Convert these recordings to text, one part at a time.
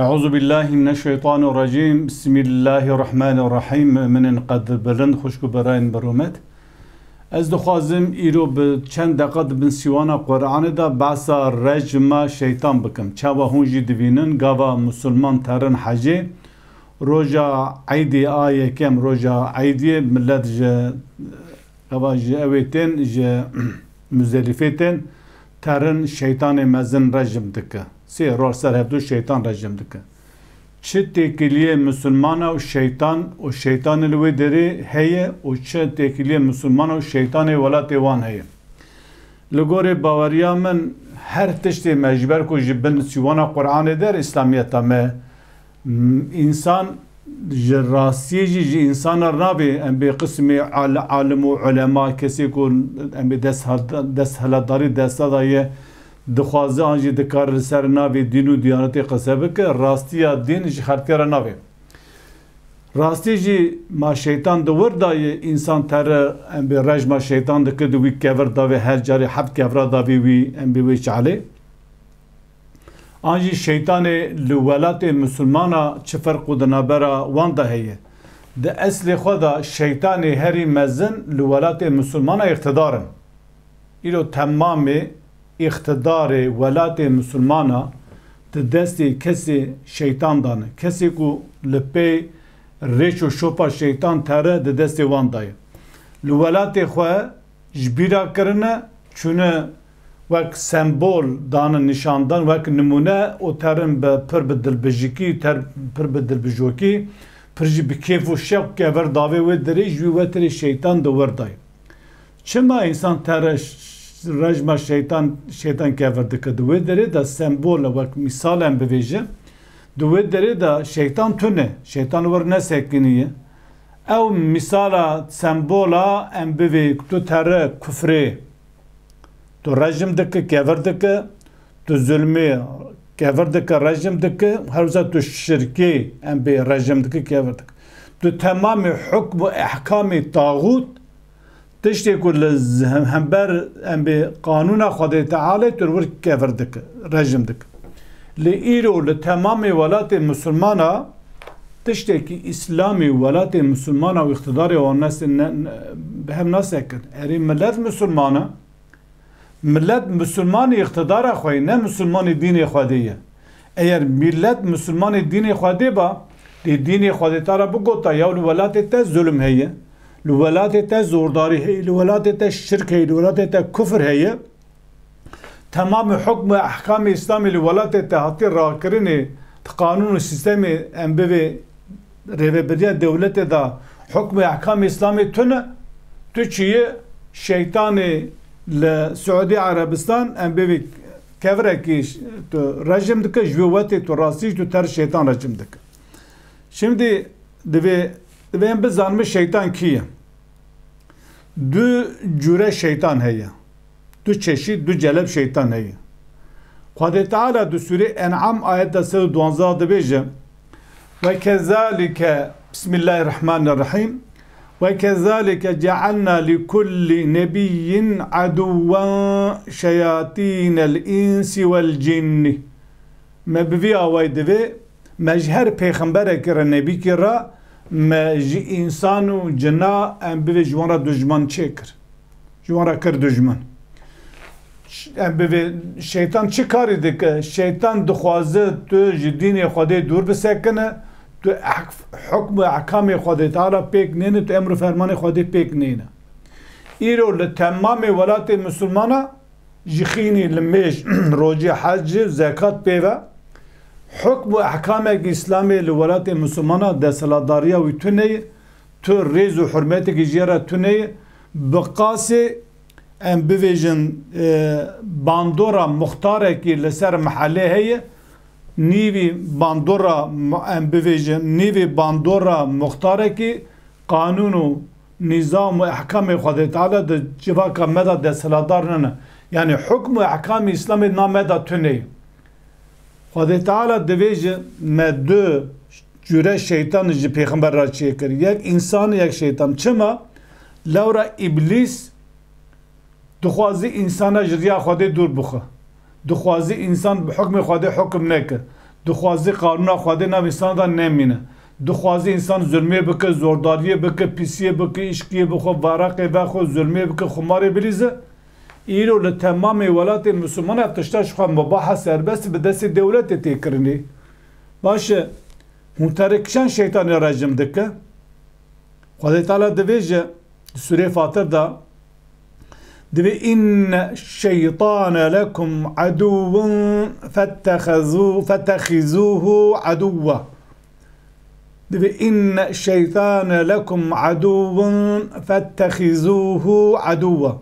أعوذ بالله من الشيطان الرجيم بسم الله الرحمن الرحيم من قد بلند خوشكو براين برومت از دخوازم ایرو به چند دقیقه بن سیوانا قرآن دا بحثا رجم شیطان بکم چاوا هونجی دوینن گاوا مسلمان ترن حجی روژا عیدی آیه کم روژا عیدی ملت جه گاوا جه اویتین جه مزدلفیتین ترن شیطان مزن رجم دکه سی رول سر هفدو شیطان رجم دکه چه تکلیه مسلمان و شیطان الوی داری هیه و چه تکلیه مسلمان و شیطان ولات وان هیه لگور باوریا من هر تشتی مجبر کو جبن سیوانا قرآن در اسلامیت همه انسان راستی جی انسان رابی ام به قسم عالم و علماء کسی کو ام به دست هلداری دست دایه دخوازه آنجی دکار سر ناوی دین و دیانتی قصبه که راستی دین جی خرکر ناوی راستی جی ما شیطان دور دایه انسان تر ام به رجم شیطان دکه دوی کور داوی هر جاری حب کور داوی وی ام به وی چاله آنجی شیطان لولات مسلمانا چه فرق دنابرا وان ده هیه ده اصل خدا شیطان هری مزن لولات مسلمانا اقتدارن ایلو تمام اقتدار ولات مسلمانا ده دستی کسی شیطان دانه کسی کو لپی ریش و شوپا شیطان تره ده دستی وان دایه لولات خواه جبیرا کرنه چونه وک سمبول دان نشاندن وک نمونه او ترم به پر بدل بجیکی تر پر بدل بجوکی پرجی بکیف و شوق که ور داوی و دری جوی و تری شیطان دور دای چما انسان تر رجم شیطان که ور دکه دوی دری دا سمبول وک مثال هم بویجه دوی دری دا شیطان تونه شیطان ور نسکنیه او مثال سمبولا هم بوی تو تر کفره تو رجم دکه کفر دکه تو ظلمی کفر دکه رجم دکه هر وقت تو شرکی ام به رجم دکه کفر دکه تو تمام حکم و احکام طاغوت تشتی کل هم بر ام به قانون خدا تعالی تو ور کفر دکه رجم دکه لیرو لتمام ولات مسلمانا تشتی که اسلامی ولات مسلمانا و اقتدار و الناس به هم ناسکن اری ملت مسلمانا ملت مسلمان اقتدار خواه نه مسلمان دین خودیه اگر ملت مسلمان دین خودی با دین خودی تارا بگوتا یا الولات تا ظلم هیه الولات تا زورداری هیه الولات تا شرک هیه الولات تا کفر هیه تمام حکم احکام اسلامی الولات تا حتی راه کرنه قانون و سیستم انبوی ریوبریه دولت دا حکم احکام اسلامی تونه تو چیه شیطان لسعودي عربستان ام بيبي كفركي تو رجم دك جواتي تو راسي تو تر شيطان رجم دك şimdi دبي ام بزانم şeytan kiye دو جوره şeytan هيا دو çeşit دو celeb şeytan هيا Kudrati Teala du Sure En'am ayette 12 dibêje ve kezalike Bismillahirrahmanirrahim وَكَذَٰلِكَ جَعَلْنَا لِكُلِّ نَبِيٍّ عَدُوًّا شَيَاطِينَ الْاِنْسِ وَالْجِنِّ مَبْوِي آوَيْدِوِ مَجْهَرْ پیغمبر کره نبی کره مج انسان و جنا ام بوی جوانرا دجمن چه کر جوانرا کر دجمن ام بوی شیطان چه کاری دکه شیطان دخوازه تو جدین خودی دور بسکنه تو حکم احکام خدا تعالی پیک نینه تو امر فرمان خدا پیک نینه ایرو لتمام ولات مسلمانا جخینی لمیش روجی حج زکات پیوه حکم احکام اسلامی لولات مسلمانا دستلاداریا و تونه تو ریز و حرمت گیجیرا تونه بقاسی ام بویژن باندورا مختاره کی لسر محله هیه نیوی باندورا ام بویژن نیوی باندورا مختاره کی قانون و نظام و احکام خدا تعالی د جواکا مدا دستلادار نه یعنی حکم و احکام اسلامی نامدا تونه خدا تعالی دویج مدو جوره شیطان جی پیغمبر را چه کر یک انسان یک شیطان چما لورا ابلیس دخوازی انسان جریا خدا دور بخه دخوازی انسان به حکم خدا حکم نکه دخوازی قانون خواده نو انسان دا نمینه دخوازی انسان ظلمه بکه زورداریه بکه پیسیه بکه اشکیه بخو ورقه بخو ظلمه بکه خماره بریزه ایرو لتمام ولات مسلمان افتشتاش خواه مباحه سربست به دست دولت تکرنی باشه هون ترکشن شیطانی رجم دکه خدا تعالی دویجه سوره فاطر دا دوی این الشیطان لکم عدو فاتخذوه عدوا دوی این الشیطان لکم عدو فاتخذوه عدوا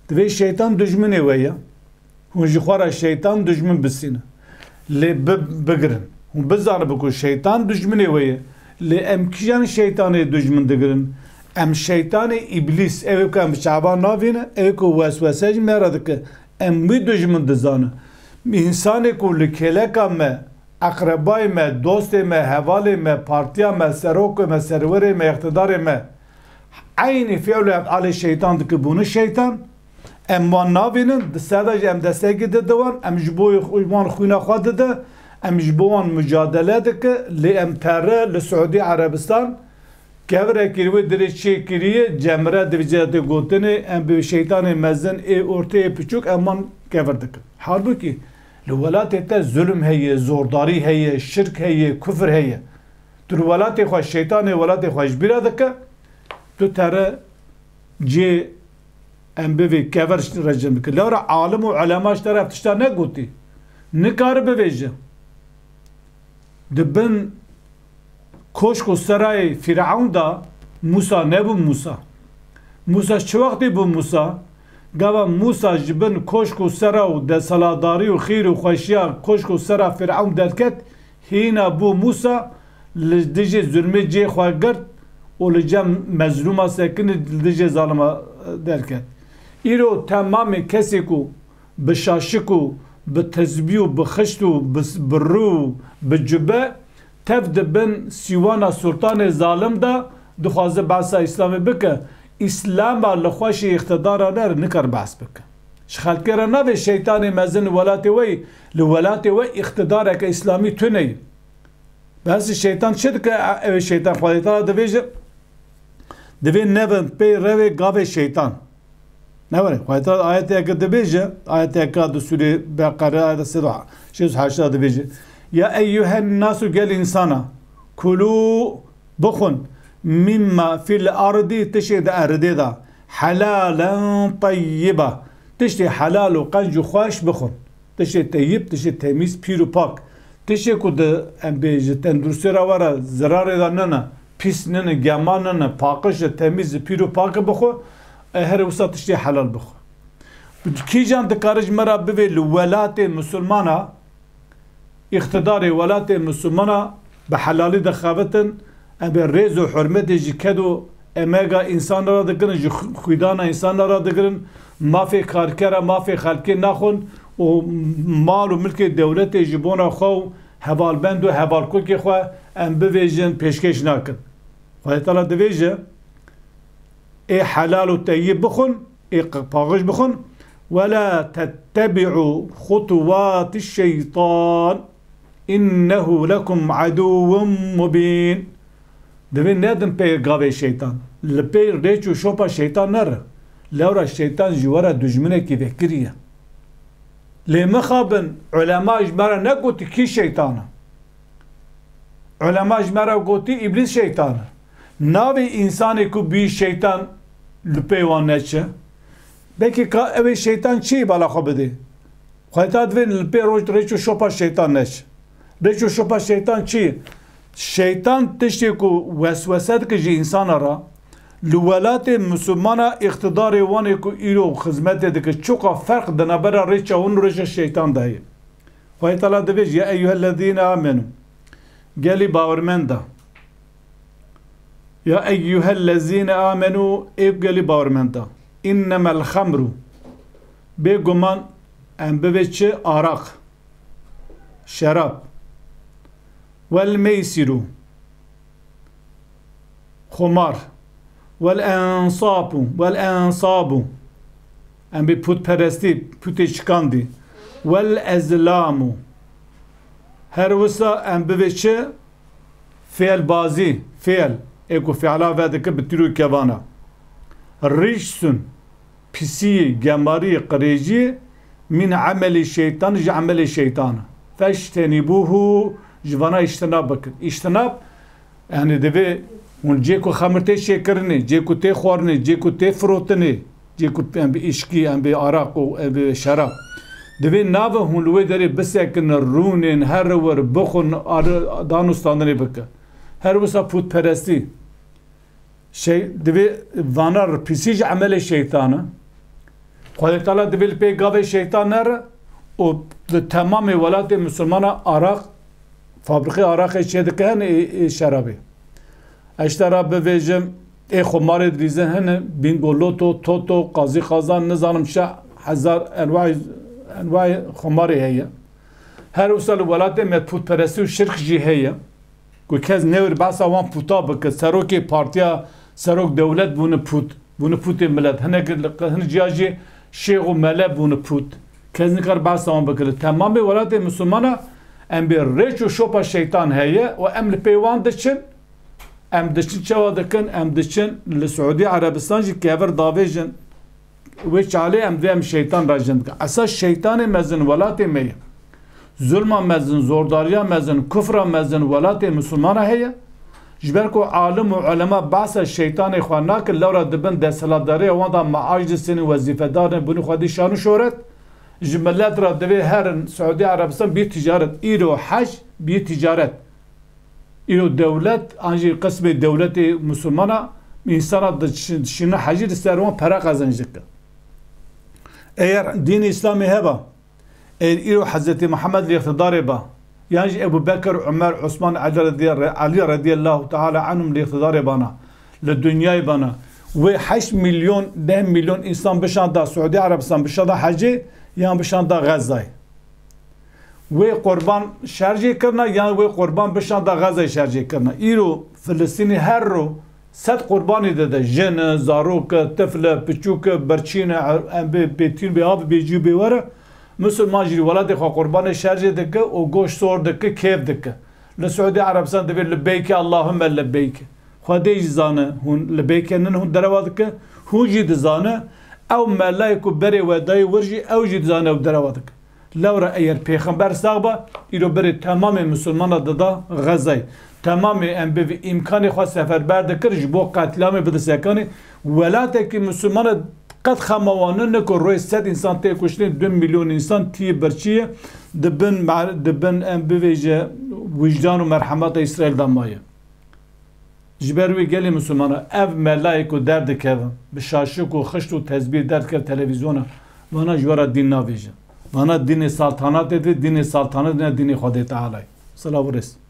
دوی شیطان دجمنه ویا هون جخوار شیطان دجمن بسینه لی بگرن هون بزار بکو شیطان دجمنه ویا لی امکیان شیطان دجمن دگرن ام شیطان ابلیس اوه که ام شعبان ناوینه اوه که وسوسه میرده که ام می دجمن دزانه انسانی که لکلکا ما اقربای ما دوست ما حوالی ما پارتیا ما سروک ما سروری ما اقتدار ما عین فعل افعال شیطان دکه بونه شیطان ام وان ناوینن دستادج ام دستگی دوان ام جبوی وان خوینا خواده ده ام جبوان مجادله دکه لی ام پره لسعودی عربستان کهوره کریوی دری چی کریه جمره دویجه گوتنه ام به شیطان مزن ای ارته پچوک امان کهور دکه halbuki لولات ظلم هي زورداری هي شرک هي کفر هي در ولات خو شیطان ولات خوش بیره دکه تو تره جی ام به کهور رجم که لورا عالم و علماش طرف تشتا نگوتی نکار بویجه دبن کوشک و سرای فرعون دا موسا نبو موسا چه وقتی بو موسا گاوا موسا جبن کوشک و سرا و ده سلاداری و خیر و خوشیا کوشک و سرا فرعون درکت هینا بو موسا لدیجه ظلمه جه خواه گرد و لجم مظلومه سکن لدیجه ظالمه درکت ایرو تمام کسی کو بشاشکو بتزبیو بخشتو برو بجبه تفد بن سیوانا سلطان ظالم دا دخوازه بحثا اسلامی بکه اسلام لخوش اقتدار نر نکر بحث بکه شخلقه را نوی شیطان مزن ولات وی لولات وی اقتدار که اسلامی تو نی بحث شیطان شد که اوی شیطان خواهی تا دوی نوین پی روی گاوی شیطان نوره خواهی تا آیت اکا دویجه آیت اکا دو سوری بقره آیت سدعا شیز حاشا دویجه یا ایها الناس گل انسانا کلو بخون مما فی الارض تشد ارده دا حلالا طیبا تشد حلال و قنج و خوش بخون تشد طیب تشد تمیز پیر و پاک تشد کد بیجه تندرسی را وره زرار دا ننه پیس ننه گمان ننه پاکش تمیز پیر و پاک بخون هر وسط تشد حلال بخون کی جان دکارج مرا بوی لولات مسلمانا اقتدار ولات مسلمانا به حلالی دخابتن ام ریز و حرمت جی کدو امگا انسان را دگرن جی خویدان انسان را دگرن مافی کارکره مافی خلکی نخون و مال و ملک دولت جبون خو حوال بند و حوال کوکی خو ام بویجن پیشکش نکن خواهی تعالی دویجه ای حلال و طیب بخون ای پاغش بخون ولا تتبعوا خطوات الشيطان إنه لكم عدو مبين دوی ندن پی گاوی شیطان لپی ریچو شوپا شیطان نره لورا الشيطان جوارا دجمنه کی فکریه لمخابن علماء اجمارا نگوتی کی شیطانه علماء اجمارا گوتی ابلیس شیطانه ناوی انسانی کو بی شیطان لپی وان نچه بکی که اوی شیطان چی بالا خو بده خواهی دوی لپی روش ریچو شوپا شیطان نچه ریچو شوپا شیطان چی شیطان تشتی کو وسوسه که جی انسان را لولات مسلمان اقتدار وانی کو ایرو خدمت ده که چوکا فرق دنبرا ریچا اون ریچ شیطان دهی خواهی تعالی دویج یا ایوه الذین آمنو گلی باورمنده یا ایوه الذین آمنو ایب گلی باورمنده انما الخمر بگمان ام بوچه آراق شراب والميسر خمار والأنصاب ام بي پوت پرستی پوت چکاندی والازلام her wisa em bivêçe fêlbazî fêl ê ku fiala vedike bi tîr û kevana rîjsun pisiyê gemarî qirêjiyê min emelê şeytan ji emelê şeytana feştenîbûhu ji vana îştinab bikin îştinab yani divê hûn cê ku xemir tê çêkirinê cê ku tê xwarinê cê ku tê firotinê cê ku em bi îşkî em bi araq û em bi şerab divê nave hûn li wê derê bisekin rûnên her wir bixwin danûstandanê bike her wisa pûtperestî şey divê vanar pisî ji emelê şeytana Xwedê Teala divê li pê gavê şeytan nere û di temamê welatê Müslümana araq fabrikê araqê çê dike hene şerabê eştera bivêjim ê xumarê dirîzin hene bingo loto toto qazî xazan nizanim şe hezar enwayê xumarê heye her wisa li welatê me pûtperestî û şirk jî heye ku kes newir behsa wan pûta bike serokê partiya serok dewlet bûne pût bûne pûtê millet hinek hin ciya jî şeyh û mele bûne pût kes nikar behsa wan bike li temamê welatê Müslümana em bê rêç û şopa şeytan heye û em li pê wan diçin em diçin çawa dikin em diçin li Suudî Erebistan jî kever davêjin wê çalê em dê em şeytan rejin dikin esas şeytanê mezin welatê me ye zulma mezin zordariya mezin kufra mezin welatê Müslümana heye ji ber ku alim û ulema behsa şeytanê xwe nakin lewra dibin desthilatdariya wan da meaj disînin wezîfedarin bûnê xwedî şan û şohret ji millet re divê herin Suudî Erebistan bî ticaret îro heş bî ticaret îro dewlet an jî qismê dewletê Müslümana însana dişîne hecî li ser wan pere qezenc dike eğer dînê İslamê heba îro Hezretî Muhammed li iktidarê ba yan jî Ebu Bekir Ömer Osman Ali radiyallahu teala anhum li iktidarê bana li dünyayê bana wê 8 milyon 10 milyon insan bişanda Suudî Erebistan bişanda hecê yan bişanda Gazayê wê qurban şerjê kirina yan wê qurban bişanda Gazayê şerjê kirina îro Filistînê her ro sed qurbanê dide jin zarok tifle piçûk berçîne em bê pêtîn bê av bêjî bê were Müslüman jî welatê xwe qurbanê şerjê dike û goş sor dike kêf dike li Suudî Erebistan divê li bêyke Allahümme li bêyke Xwedê jî zane hûn li bêyke nin hûn dereva dike hûn jî dizane ew melayek û berê wedayê wir jî ew jî dizane ew dereva dike lewra eğer pêxember sağ ba îro berê temamê Müslümana dida Gazayê temamê em bi îmkanê xwe seferber dikir ji bo qetilamê bi disekanê welatekî Müslümana qet xemawanin ne ku royê sed însan tê kuştin 2 milyon însan tî berçîye dibin em bivêje vicdan û merhemeta İsraîl de maye ji ber wê gelê Müslümana ev melayek û derdikevin bi şaşik û xişt û tezbîh derkev televizyona wana ji wera dîn navêjin wana dînê saltanatê de dînê saltanat ne dînê Xwedê Teala'yê. Selav û rêz.